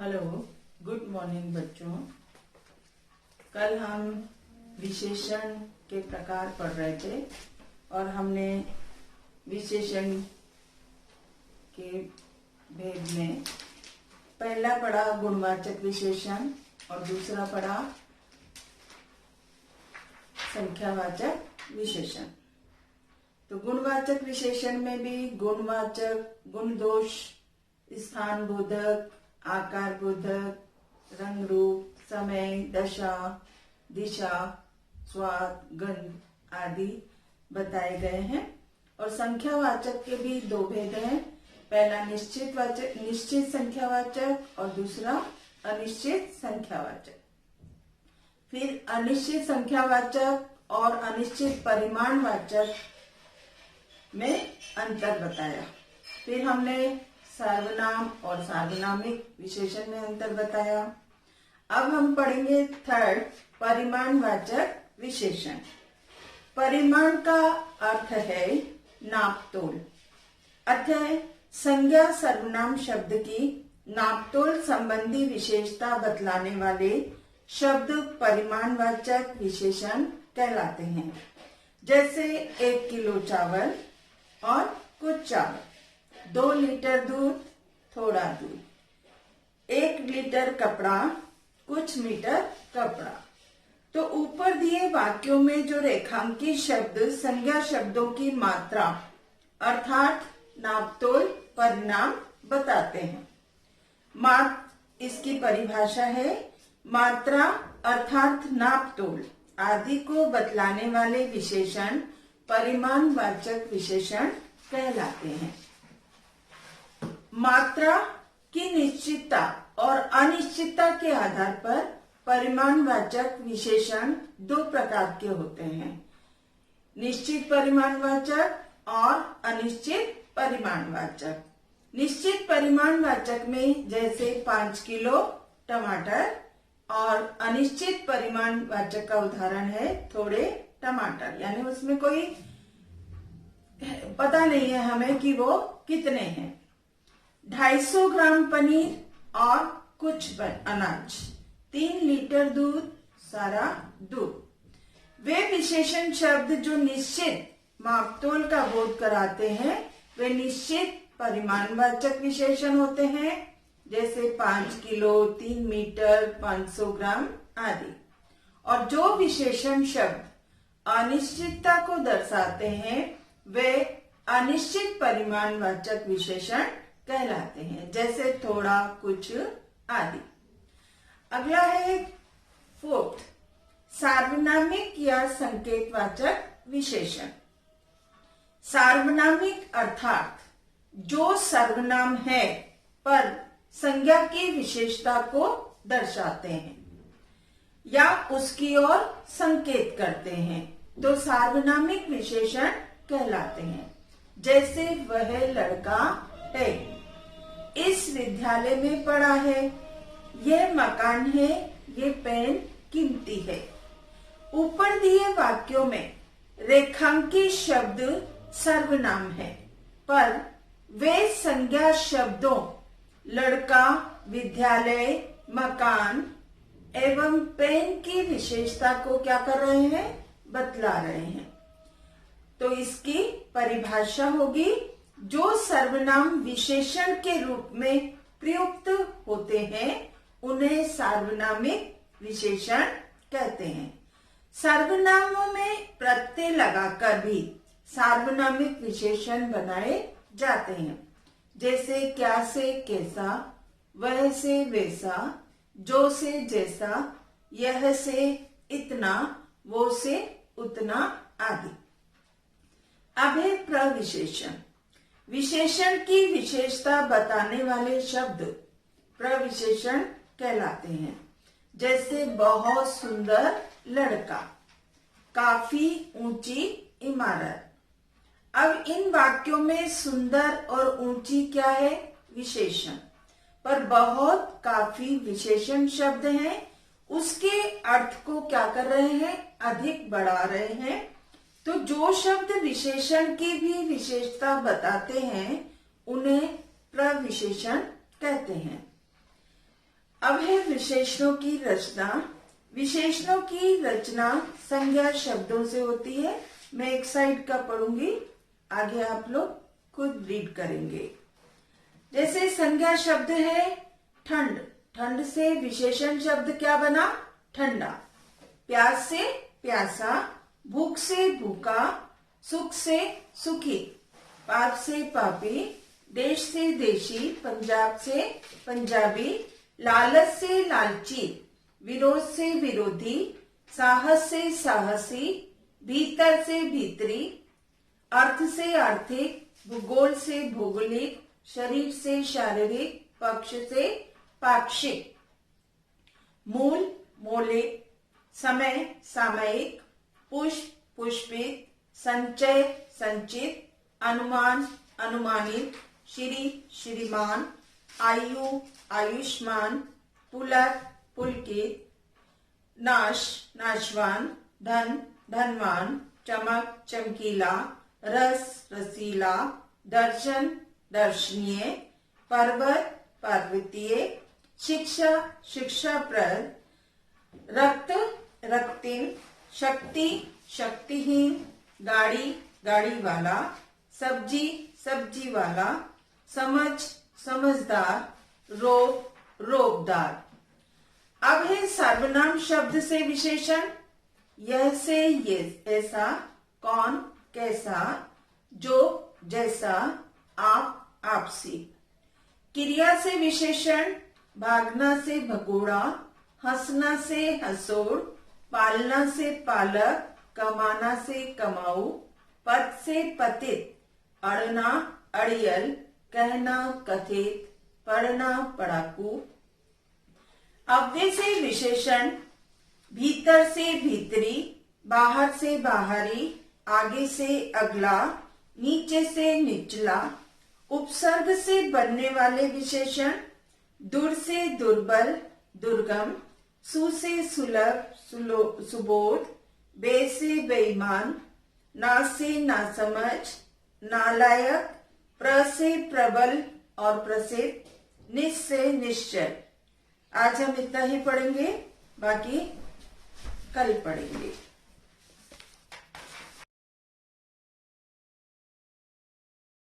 Hello, good morning बच्चों। कल हम विशेषण के प्रकार पढ़ रहे थे और हमने विशेषण के भेद में पहला पढ़ा गुणवाचक विशेषण और दूसरा पढ़ा संख्यावाचक विशेषण। तो गुणवाचक विशेषण में भी गुणवाचक, गुण दोष, स्थान बोधक, आकार बोधक, रंग रूप, समय, दशा, दिशा, स्वाद, गंध आदि बताए गए हैं। और संख्यावाचक के भी दो भेद हैं, पहला निश्चित संख्यावाचक और दूसरा अनिश्चित संख्यावाचक। फिर अनिश्चित संख्यावाचक और अनिश्चित परिमाणवाचक में अंतर बताया। फिर हमने सर्वनाम और सार्वनामिक विशेषण में अंतर बताया। अब हम पढ़ेंगे थर्ड परिमाणवाचक विशेषण। परिमाण का अर्थ है नापतोल। अतः संज्ञा सर्वनाम शब्द की नापतोल संबंधी विशेषता बतलाने वाले शब्द परिमाणवाचक विशेषण कहलाते हैं। जैसे 1 किलो चावल और कुछ चावल, 2 लीटर दूध, थोड़ा दूध, 1 लीटर कपड़ा, कुछ मीटर कपड़ा। तो ऊपर दिए वाक्यों में जो रेखांकित शब्द संज्ञा शब्दों की मात्रा अर्थात नापतोल परिणाम बताते हैं। इसकी परिभाषा है मात्रा अर्थात नापतोल आदि को बतलाने वाले विशेषण परिमाणवाचक विशेषण कहलाते हैं। मात्रा की निश्चितता और अनिश्चितता के आधार पर परिमाणवाचक विशेषण दो प्रकार के होते हैं, निश्चित परिमाणवाचक और अनिश्चित परिमाणवाचक। निश्चित परिमाणवाचक में जैसे 5 किलो टमाटर और अनिश्चित परिमाणवाचक का उदाहरण है थोड़े टमाटर, यानी उसमें कोई पता नहीं है हमें कि वो कितने हैं। 250 ग्राम पनीर और कुछ अनाज, 3 लीटर दूध, सारा दूध। वे विशेषण शब्द जो निश्चित मापतोल का बोध कराते हैं वे निश्चित परिमाणवाचक विशेषण होते हैं, जैसे 5 किलो, 3 मीटर, 500 ग्राम आदि। और जो विशेषण शब्द अनिश्चितता को दर्शाते हैं वे अनिश्चित परिमाणवाचक विशेषण कहलाते हैं, जैसे थोड़ा, कुछ आदि। अगला है फोर्थ सार्वनामिक या संकेतवाचक विशेषण। सार्वनामिक अर्थात जो सर्वनाम है पर संज्ञा की विशेषता को दर्शाते हैं या उसकी ओर संकेत करते हैं तो सार्वनामिक विशेषण कहलाते हैं। जैसे वह लड़का है, इस विद्यालय में पढ़ा है, यह मकान है, ये पेन कीमती है। ऊपर दिए वाक्यों में रेखांकित शब्द सर्वनाम है पर वे संज्ञा शब्दों लड़का, विद्यालय, मकान एवं पेन की विशेषता को क्या कर रहे हैं, बतला रहे हैं। तो इसकी परिभाषा होगी जो सर्वनाम विशेषण के रूप में प्रयुक्त होते हैं उन्हें सार्वनामिक विशेषण कहते हैं। सर्वनामों में प्रत्यय लगाकर भी सार्वनामिक विशेषण बनाए जाते हैं, जैसे क्या से कैसा, वह से वैसा, जो से जैसा, यह से इतना, वो से उतना आदि। अब है प्रविशेषण। विशेषण की विशेषता बताने वाले शब्द प्रविशेषण कहलाते हैं, जैसे बहुत सुंदर लड़का, काफी ऊंची इमारत। अब इन वाक्यों में सुंदर और ऊंची क्या है, विशेषण, पर बहुत, काफी विशेषण शब्द हैं, उसके अर्थ को क्या कर रहे हैं, अधिक बढ़ा रहे हैं। तो जो शब्द विशेषण की भी विशेषता बताते हैं उन्हें प्रविशेषण कहते हैं। अब है विशेषणों की रचना। विशेषणों की रचना संज्ञा शब्दों से होती है। मैं एक साइड का पढ़ूंगी, आगे आप लोग खुद रीड करेंगे। जैसे संज्ञा शब्द है ठंड, ठंड से विशेषण शब्द क्या बना? ठंडा। प्यास से प्यासा, भूख से भूखा, सुख से सुखी, पाप से पापी, देश से देशी, पंजाब से पंजाबी, लालच से लालची, विरोध से विरोधी, साहस से साहसी, भीतर से भीतरी, अर्थ से आर्थिक, भूगोल से भौगोलिक, शरीर से शारीरिक, पक्ष से पाक्षिक, मूल मौलिक, समय सामयिक, पुष्प पुष्पित, संचय संचित, अनुमान अनुमानित, श्री श्रीमान, आयु आयुष्मान, पुलक पुलकित, नाश नाशवान, धन धनवान, चमक चमकीला, रस रसीला, दर्शन दर्शनीय, पर्वत पर्वतीय, शिक्षा शिक्षाप्रद, रक्त रक्तिन, शक्ति शक्तिहीन, गाड़ी गाड़ी वाला, सब्जी सब्जी वाला, समझ समझदार, रोग रोगदार। अब है सर्वनाम शब्द से विशेषण। यह से ये, ऐसा, कौन कैसा, जो जैसा, आप आपसी। क्रिया से विशेषण। भागना से भगोड़ा, हंसना से हंसोड़, पालना से पालक, कमाना से कमाऊ, पद से पतित, अड़ना अड़ियल, कहना कथित, पढ़ना पढ़ाकू। अव्यय से विशेषण। भीतर से भीतरी, बाहर से बाहरी, आगे से अगला, नीचे से निचला। उपसर्ग से बनने वाले विशेषण। दूर से दुर्बल दुर्गम, सु से सुलभ सुबोध, बे से बेईमान, ना से नासमझ, नालायक, प्र से प्रबल और प्रसिद्ध, निस से निश्चय। आज हम इतना ही पढ़ेंगे, बाकी कल पढ़ेंगे।